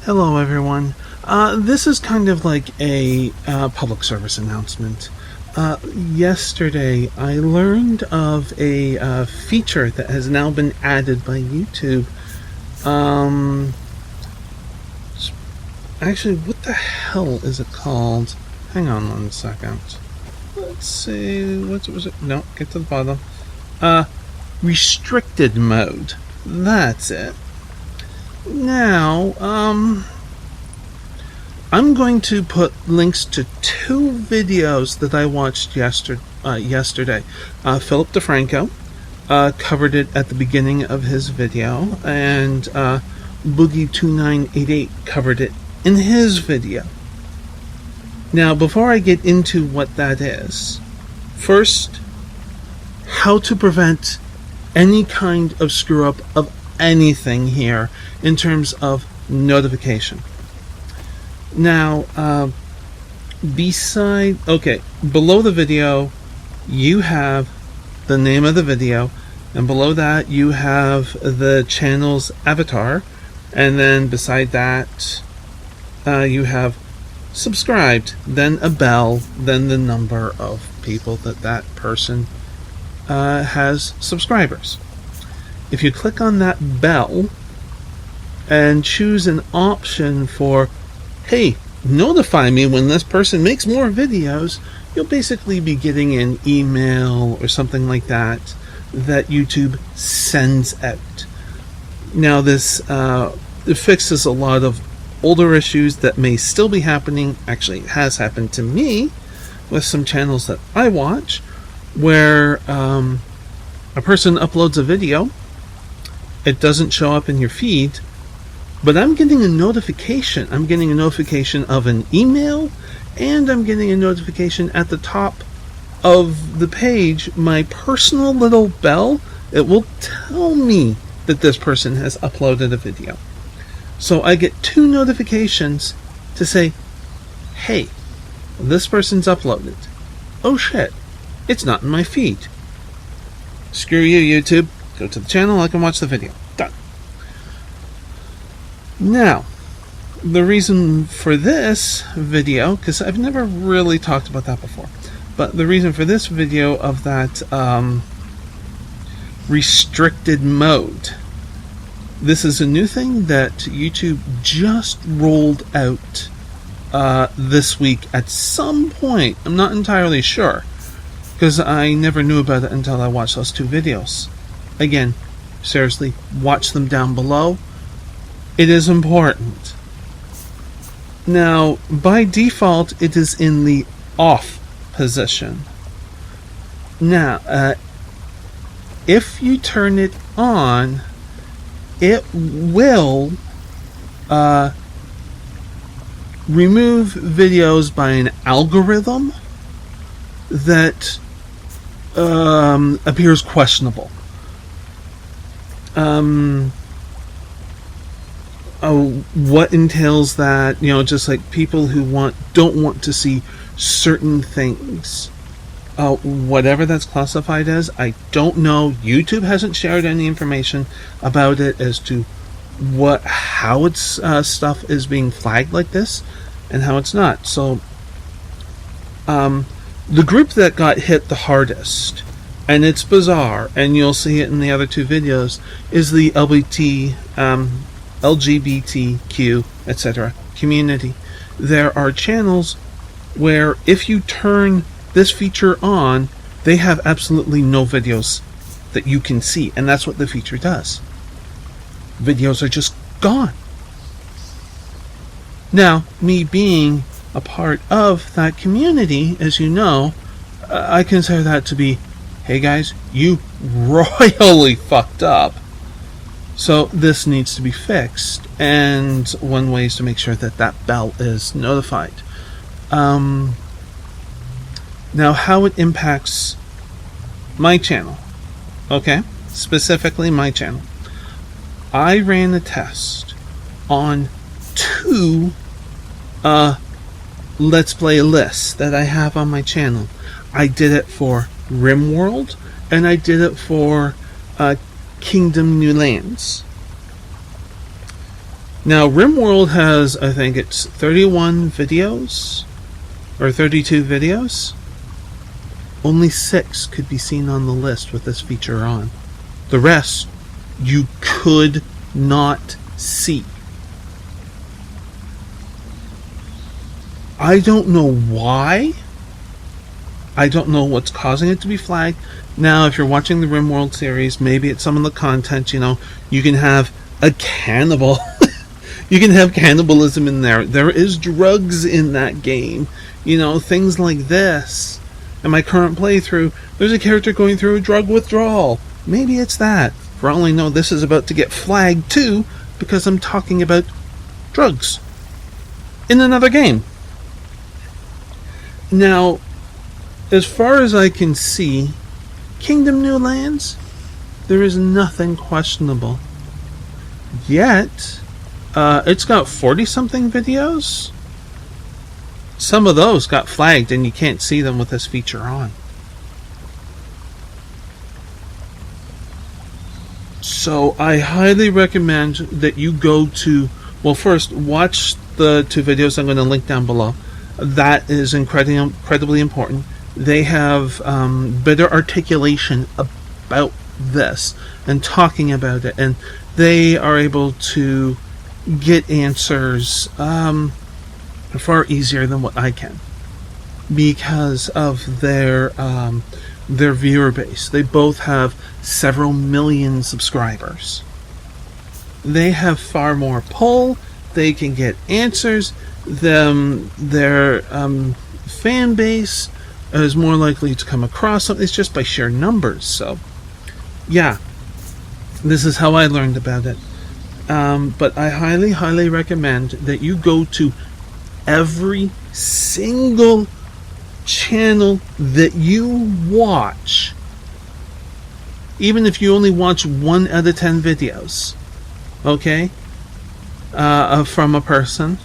Hello, everyone. This is kind of like a public service announcement. Yesterday, I learned of a feature that has now been added by YouTube. Um, Actually, what the hell is it called? Hang on 1 second. Let's see. What was it? No, get to the bottom. Restricted mode. That's it. Now, I'm going to put links to two videos that I watched yesterday. Philip DeFranco covered it at the beginning of his video, and Boogie2988 covered it in his video. Now, before I get into what that is, first, how to prevent any kind of screw up of anything here in terms of notification. Now, below the video, you have the name of the video, and below that, you have the channel's avatar, and then beside that, you have subscribed, then a bell, then the number of people that person has subscribers. If you click on that bell and choose an option for, hey, notify me when this person makes more videos, you'll basically be getting an email or something like that YouTube sends out. Now, this it fixes a lot of older issues that may still be happening. Actually, it has happened to me with some channels that I watch, where a person uploads a video, it doesn't show up in your feed, but I'm getting a notification. I'm getting a notification of an email, and I'm getting a notification at the top of the page, my personal little bell. It will tell me that this person has uploaded a video. So I get two notifications to say, hey, this person's uploaded. Oh shit, it's not in my feed. Screw you, YouTube. Go to the channel, I can watch the video. Done. Now, the reason for this video, because I've never really talked about that before, but the reason for this video of that restricted mode, this is a new thing that YouTube just rolled out this week at some point. I'm not entirely sure, because I never knew about it until I watched those two videos. Again, seriously, watch them down below. It is important. Now, by default, it is in the off position. Now, if you turn it on, it will remove videos by an algorithm that appears questionable. What entails that? Just like people who don't want to see certain things. Whatever that's classified as, I don't know. YouTube hasn't shared any information about it as to how its stuff is being flagged like this and how it's not. So, the group that got hit the hardest, and it's bizarre, and you'll see it in the other two videos, is the LGBTQ, etc. community. There are channels where if you turn this feature on, they have absolutely no videos that you can see, and that's what the feature does. Videos are just gone. Now, me being a part of that community, as you know, I consider that to be, hey guys, you royally fucked up. So this needs to be fixed, and one way is to make sure that that bell is notified. Now, how it impacts my channel, okay? Specifically my channel. I ran a test on two Let's Play lists that I have on my channel. I did it for RimWorld, and I did it for Kingdom New Lands. Now, RimWorld has, I think it's 31 videos or 32 videos. Only 6 could be seen on the list with this feature on. The rest you could not see. I don't know why. I don't know what's causing it to be flagged. Now, if you're watching the RimWorld series, maybe it's some of the content, you can have a cannibal. You can have cannibalism in there. There is drugs in that game. Things like this. In my current playthrough, there's a character going through a drug withdrawal. Maybe it's that. For all I know, this is about to get flagged too, because I'm talking about drugs in another game. Now, as far as I can see, Kingdom New Lands, there is nothing questionable. Yet, it's got 40-something videos. Some of those got flagged and you can't see them with this feature on. So I highly recommend that you go to, well, first watch the 2 videos I'm going to link down below. That is incredibly important. They have better articulation about this and talking about it, and they are able to get answers far easier than what I can because of their viewer base. They both have several million subscribers. They have far more pull. They can get answers. Their fan base is more likely to come across something. It's just by sheer numbers. So, yeah, this is how I learned about it. But I highly recommend that you go to every single channel that you watch, even if you only watch 1 out of 10 videos, okay, from a person,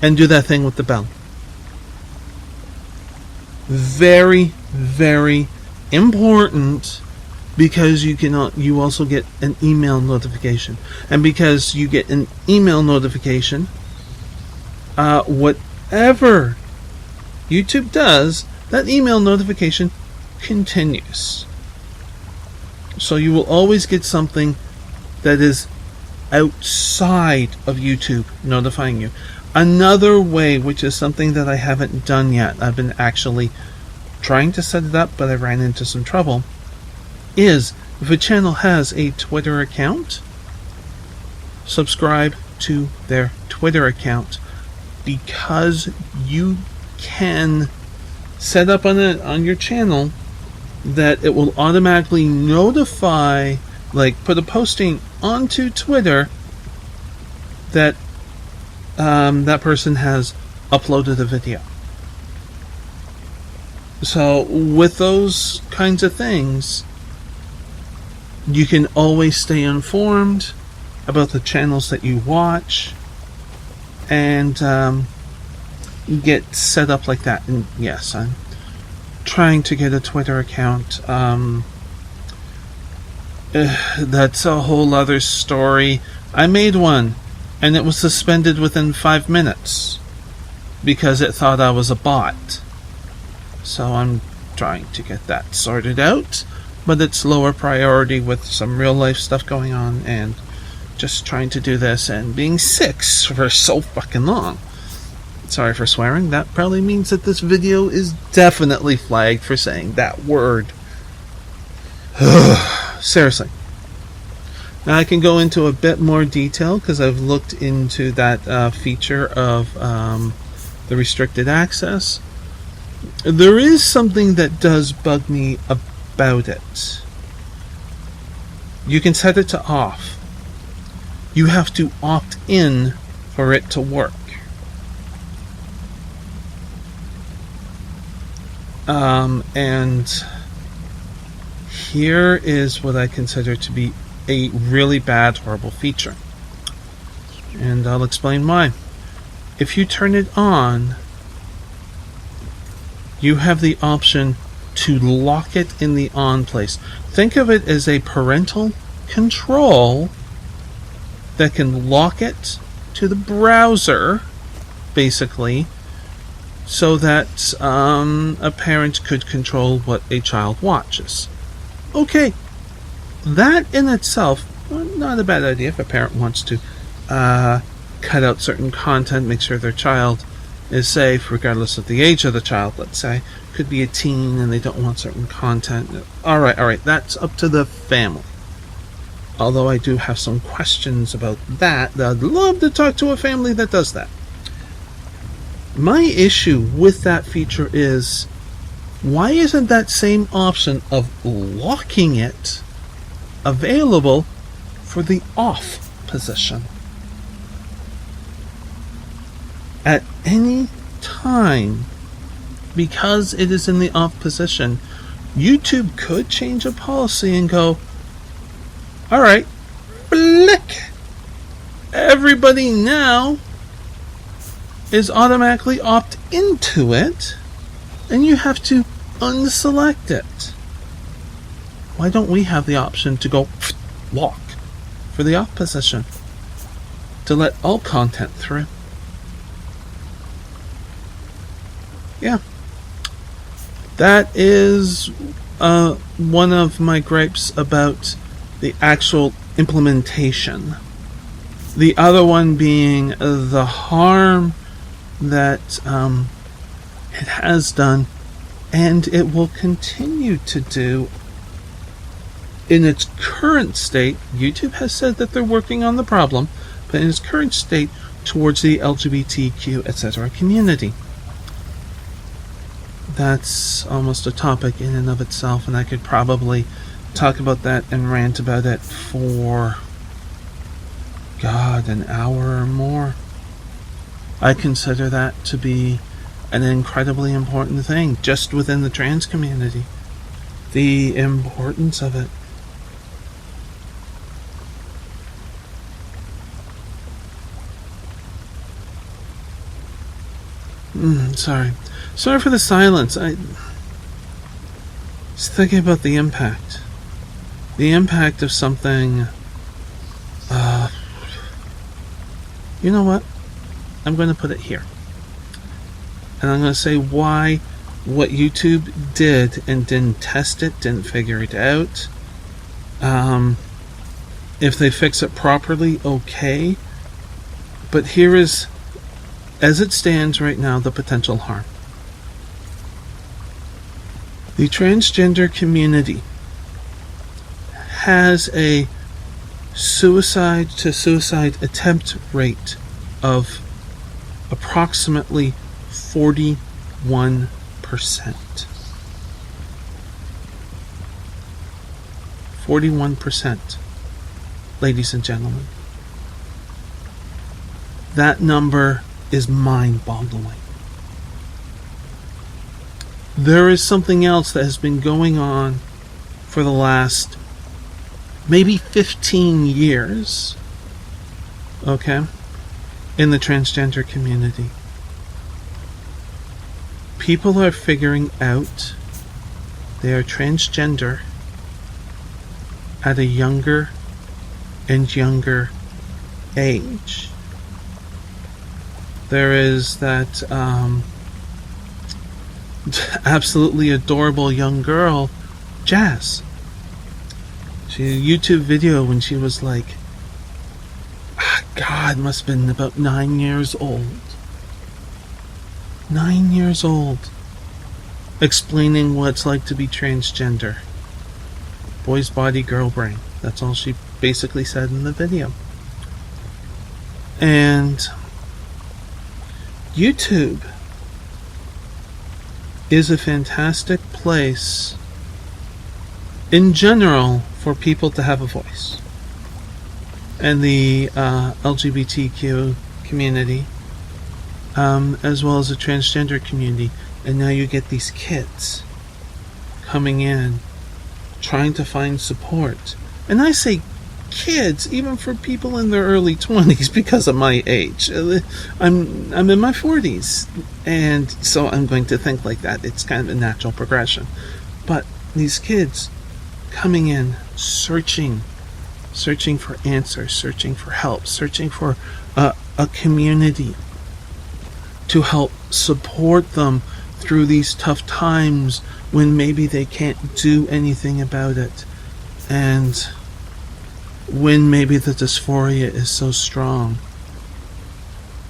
and do that thing with the bell. Very, very important, because you also get an email notification, and because you get an email notification, whatever YouTube does, that email notification continues. So you will always get something that is outside of YouTube notifying you. Another way, which is something that I haven't done yet, I've been actually trying to set it up, but I ran into some trouble, is if a channel has a Twitter account, subscribe to their Twitter account, because you can set up on your channel that it will automatically notify, like put a posting onto Twitter that that person has uploaded a video. So with those kinds of things, you can always stay informed about the channels that you watch and get set up like that. And yes, I'm trying to get a Twitter account. That's a whole other story. I made one, and it was suspended within 5 minutes because it thought I was a bot. So I'm trying to get that sorted out, but it's lower priority with some real life stuff going on, and just trying to do this and being sick for so fucking long. Sorry for swearing. That probably means that this video is definitely flagged for saying that word. Seriously. Now I can go into a bit more detail because I've looked into that feature of the restricted access. There is something that does bug me about it. You can set it to off. You have to opt in for it to work. And here is what I consider to be a really bad, horrible feature. And I'll explain why. If you turn it on, you have the option to lock it in the on place. Think of it as a parental control that can lock it to the browser, basically, so that a parent could control what a child watches. Okay, that in itself, not a bad idea if a parent wants to cut out certain content, make sure their child is safe, regardless of the age of the child, let's say. Could be a teen and they don't want certain content. Alright, that's up to the family. Although I do have some questions about that. I'd love to talk to a family that does that. My issue with that feature is, why isn't that same option of locking it available for the off position? At any time, because it is in the off position, YouTube could change a policy and go, alright, blick! Everybody now is automatically opt into it, and you have to unselect it. Why don't we have the option to go lock for the off position to let all content through? Yeah. That is one of my gripes about the actual implementation. The other one being the harm that it has done, and it will continue to do. In its current state, YouTube has said that they're working on the problem, but in its current state, towards the LGBTQ, etc. community. That's almost a topic in and of itself, and I could probably talk about that and rant about it for, God, an hour or more. I consider that to be an incredibly important thing just within the trans community. The importance of it. Sorry for the silence. I was thinking about the impact. The impact of something. You know what? I'm going to put it here. And I'm going to say why what YouTube did and didn't test it, didn't figure it out. If they fix it properly, okay. But here is, as it stands right now, the potential harm. The transgender community has a suicide to suicide attempt rate of approximately 41%. 41%, ladies and gentlemen. That number is mind-boggling. There is something else that has been going on for the last maybe 15 years, okay, in the transgender community. People are figuring out they are transgender at a younger and younger age. There is that absolutely adorable young girl, Jazz. She had a YouTube video when she was like, God, must have been about 9 years old. 9 years old. Explaining what it's like to be transgender. Boy's body, girl brain. That's all she basically said in the video. And YouTube is a fantastic place in general for people to have a voice. And the LGBTQ community, as well as the transgender community. And now you get these kids coming in, trying to find support. And I say kids, even for people in their early 20s, because of my age. I'm in my 40s, and so I'm going to think like that. It's kind of a natural progression. But these kids coming in, searching searching for answers, searching for help, searching for a community to help support them through these tough times when maybe they can't do anything about it, and when maybe the dysphoria is so strong,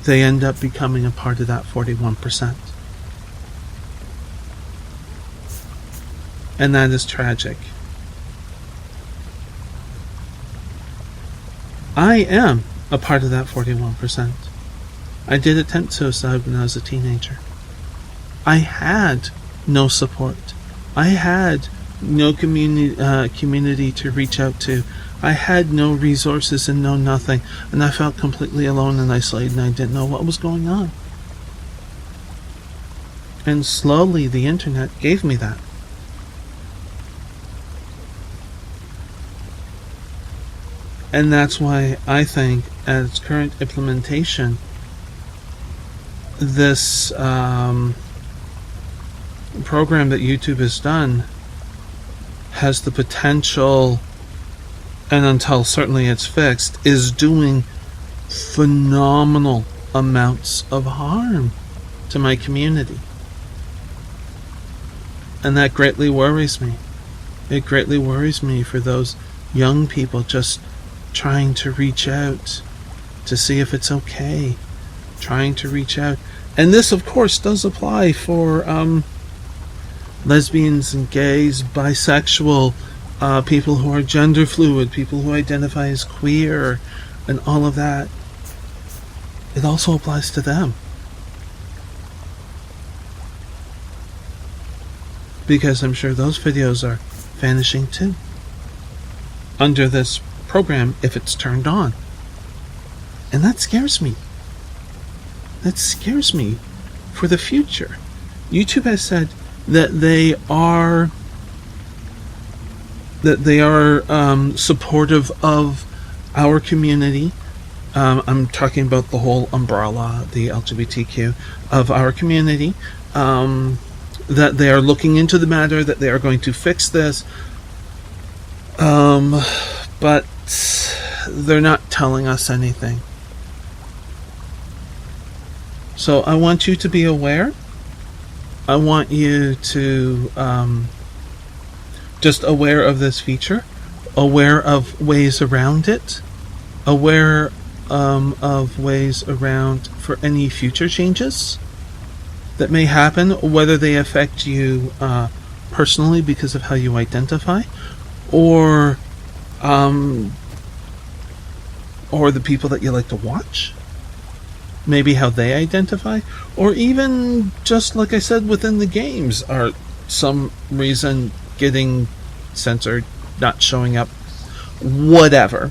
they end up becoming a part of that 41%. And that is tragic. I am a part of that 41%. I did attempt suicide when I was a teenager. I had no support. I had no community to reach out to. I had no resources and no nothing. And I felt completely alone and isolated, and I didn't know what was going on. And slowly the internet gave me that. And that's why I think, at its current implementation, this program that YouTube has done has the potential, and until certainly it's fixed, is doing phenomenal amounts of harm to my community. And that greatly worries me. It greatly worries me for those young people just trying to reach out to see if it's okay, trying to reach out. And this, of course, does apply for lesbians and gays, bisexual, people who are gender fluid, people who identify as queer, and all of that. It also applies to them. Because I'm sure those videos are vanishing too under this program if it's turned on. And that scares me. That scares me for the future. YouTube has said that they are supportive of our community. I'm talking about the whole umbrella, the LGBTQ of our community. That they are looking into the matter, that they are going to fix this. But they're not telling us anything. So I want you to be aware. I want you to just aware of this feature, aware of ways around it, aware of ways around for any future changes that may happen, whether they affect you personally because of how you identify, or the people that you like to watch, maybe how they identify, or even just like I said, within the games are some reason getting censored, not showing up, whatever.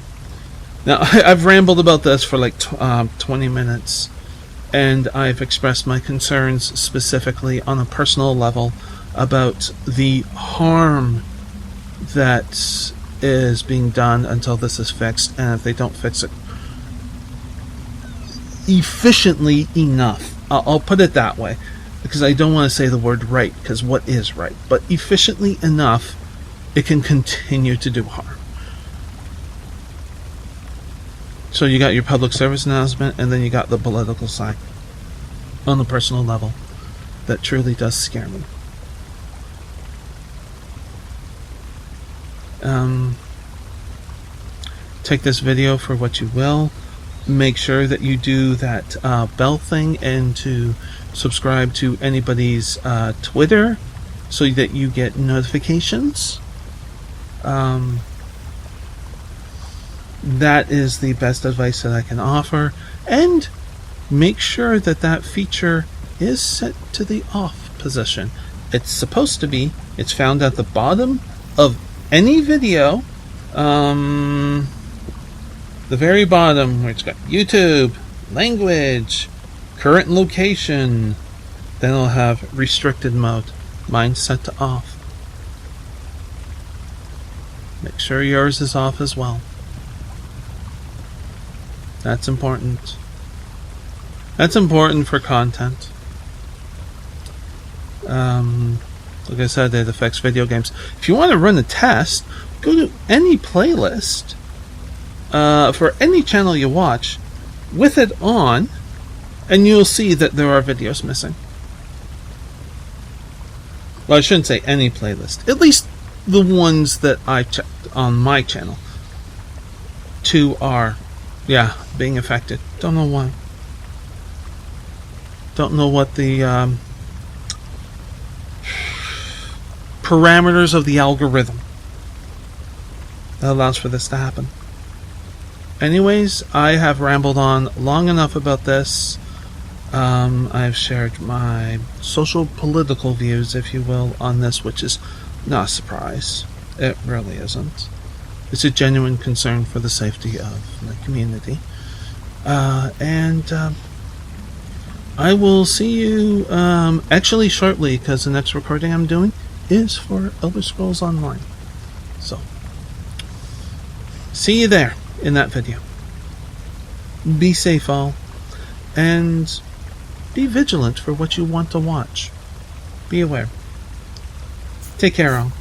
Now I've rambled about this for like 20 minutes, and I've expressed my concerns specifically on a personal level about the harm that is being done until this is fixed, and if they don't fix it efficiently enough, I'll put it that way, because I don't want to say the word right, because what is right, but efficiently enough, it can continue to do harm. So you got your public service announcement, and then you got the political side on the personal level. That truly does scare me. Take this video for what you will. Make sure that you do that bell thing and to subscribe to anybody's Twitter so that you get notifications. That is the best advice that I can offer. And make sure that that feature is set to the off position. It's supposed to be. It's found at the bottom of any video. The very bottom, where it's got YouTube, language, current location. Then it'll have restricted mode. Mine's set to off. Make sure yours is off as well. That's important. That's important for content. Like I said, it affects video games. If you want to run a test, go to any playlist for any channel you watch with it on, and you'll see that there are videos missing. Well, I shouldn't say any playlist. At least the ones that I checked on my channel. 2 are, being affected. Don't know why. Don't know what the parameters of the algorithm that allows for this to happen. Anyways, I have rambled on long enough about this. I've shared my social political views, if you will, on this, which is not a surprise. It really isn't. It's a genuine concern for the safety of the community. And I will see you actually shortly, because the next recording I'm doing is for Elder Scrolls Online. So, see you there in that video. Be safe all, and be vigilant for what you want to watch. Be aware. Take care all.